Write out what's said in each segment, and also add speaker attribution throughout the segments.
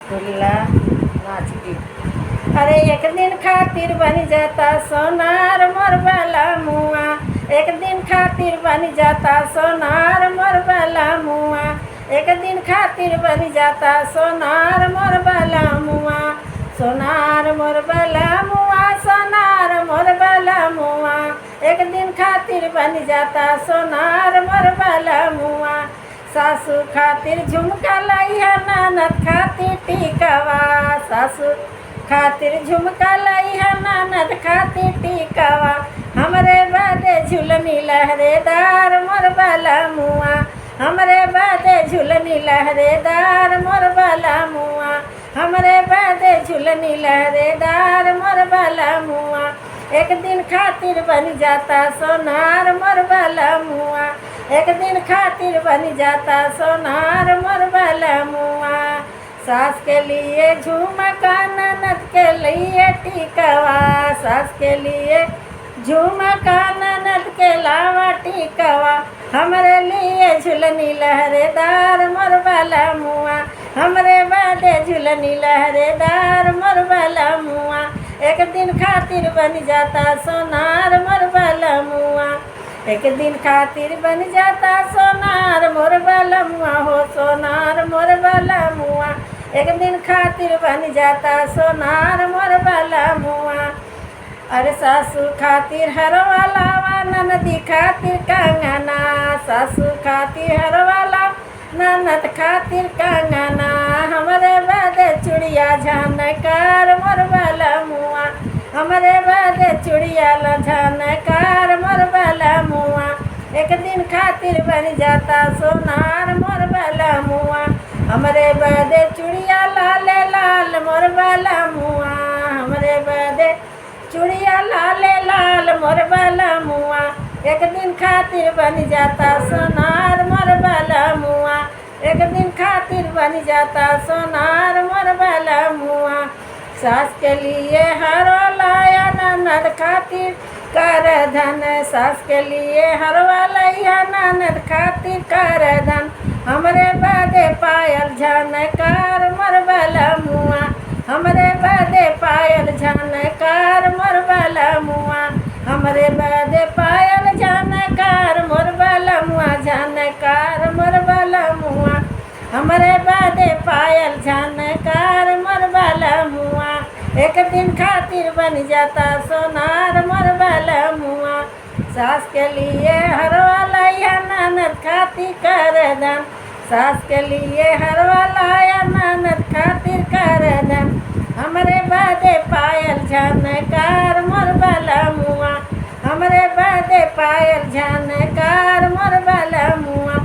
Speaker 1: खुला नाच की। अरे एक दिन खातिर बन जाता सोनार मोर बाला मुआ, एक दिन खातिर बन जाता सोनार मोर बाला मुआ, एक दिन खातिर बन जाता सोनार मोर बाला मुआ, सोनार मोर बाला मुआ, सोनार मोर बाला मुआ, एक दिन खातिर बन जाता सोनार मोर बाला मुआ। सासू खातिर झुमका लइहा ननद खातिर टिकावा, सासू खातिर झुमका लइहा ननद खातिर टिकावा, हमरे बादे झुलनी लहरेदार मोर बाला मुआ, हमरे बादे झुलनी लहरेदार मोर बाला मुआ, हमरे बादे झुलनी लहरेदार मोर बाला मुआ, एक दिन खातिर बन जाता सोनार मोर बाला मुआ, एक दिन खातिर बन जाता सोनार मोर बाला मुआ। सास के लिए झुमका ननद के लिए टिकावा, सास के लिए झुमका ननद के लावा टिकावा, हमरे लिए झुलनी लहरेदार मोर बाला मुआ, हमरे बादे झुलनी लहरेदार मोर बाला मुआ, एक दिन खातिर बन जाता सोनार मोर बाला मुआ, एक दिन खातिर बन जाता सोनार मोर बाला मुआ हो, सोनार मोर बाला मुआ, एक दिन खातिर बन जाता सोनार मोर बाला मुआ। अरे सासू खातिर हरवाला वा ननदी खातिर कंगना, सासू खातिर हरवाला ननद खातिर कंगना, हमरे बादे चुड़िया झनकार मोर बाला मुआ, हमरे बादे चुड़िया झनकार मोर बाला मुआ, एक दिन खातिर बन जाता सोनार मोर बाला मुआ, हमरे बादे चुड़िया लाल लाल मोर बाला मुआ, हमरे बादे चुड़िया लाल लाल मोर बाला मुआ, एक दिन खातिर बन जाता सोनार मोर बाला मुआ, एक दिन खातिर बन जाता सोनार मोर बाला मुआ। सास के लिए हरो लाया ननद खातिर कर धन, सास के लिए हरवा लइहा ननद खातिर कर धन, हमरे बादे पायल झनकार मोर बाला मुआ, हमरे बादे पायल झनकार मोर बाला मुआ, हमरे बादे पायल झनकार मोर बाला मुआ, झनकार मोर बाला मुआ, हमरे बादे पायल झनकार मोर बाला मुआ, एक दिन खातिर बन जाता सोनार मोर बाला मुआ। सास के लिए हरवा लइहा ननद खातिर कर धन, सास के लिए हरवा लाया ननद खातिर कर धन, हमरे बादे पायल झनकार मोर बाला मुआ, हमरे बादे पायल झनकार मोर बाला मुआ,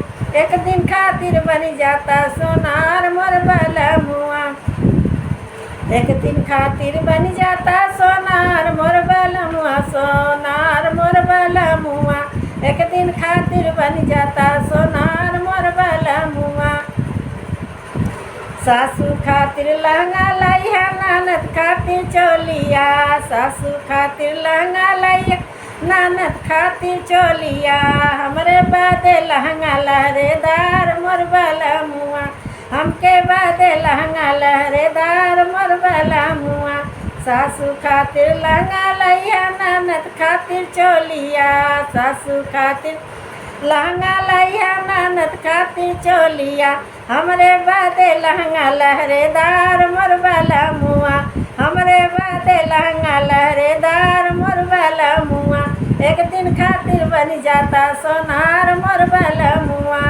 Speaker 1: एक दिन खातिर बन जाता सोनार मोर बाला मुआ, एक दिन खातिर बन जाता सोनार मोर बाला मुआ, सोनार मोर बाला मुआ, एक दिन खातिर बन जाता सोनार मोर बाला मुआ। सासू खातिर लहंगा लइहा ननद खातिर चोलिया, सासू खातिर लहंगा लइहा ननद खातिर चोलिया, हमरे बादे लहंगा लहरेदार मोर बाला मुआ, हमके बादे लहंगा लहरेदार मोर बाला मुआ। सासू खातिर लहंगा लइहा ननद खातिर चोलिया, सासू खातिर लहंगा लइहा ननद खातिर चोलिया, हमरे बादे लहंगा लहरेदार मोर बाला मुआ, हमरे बादे लहंगा लहरेदार मोर बाला मुआ, एक दिन खातिर बन जाता सोनार मोर बाला मुआ,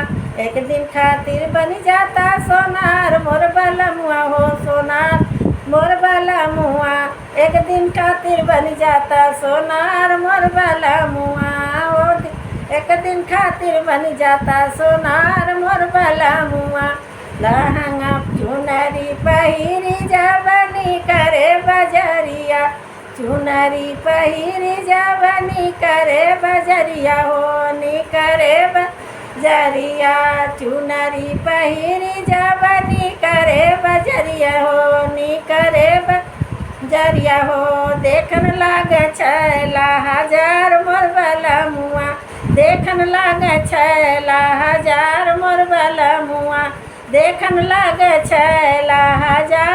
Speaker 1: एक दिन खातिर बन जाता सोनार मोर बाला मुआ हो, सोनार मोर बाला मुआ, एक दिन खातिर बन जाता सोनार मोर बाला मुआ हो, एक दिन खातिर बन जाता सोनार मोर बाला मुआ। लहंगा चुनरी पहिरी जवनी करे बजरिया, चुनरी पहिरी जवनी करे बजरिया हो, नी करे बजरिया, चुनरी पहिरी जवनी करे बजरिया हो, नी करे बजरिया हो, देखन लागे छैला हजार मोर बाला मुआ, देखन लागे छैला हजार मोर बाला मुआ, देखन लागे छैला हजार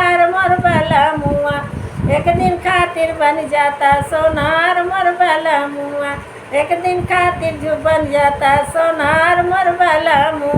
Speaker 1: एक दिन खातिर बन जाता सोनार मोर बलमुआ, एक दिन खातिर जो बन जाता सोनार मोर बलमुआ।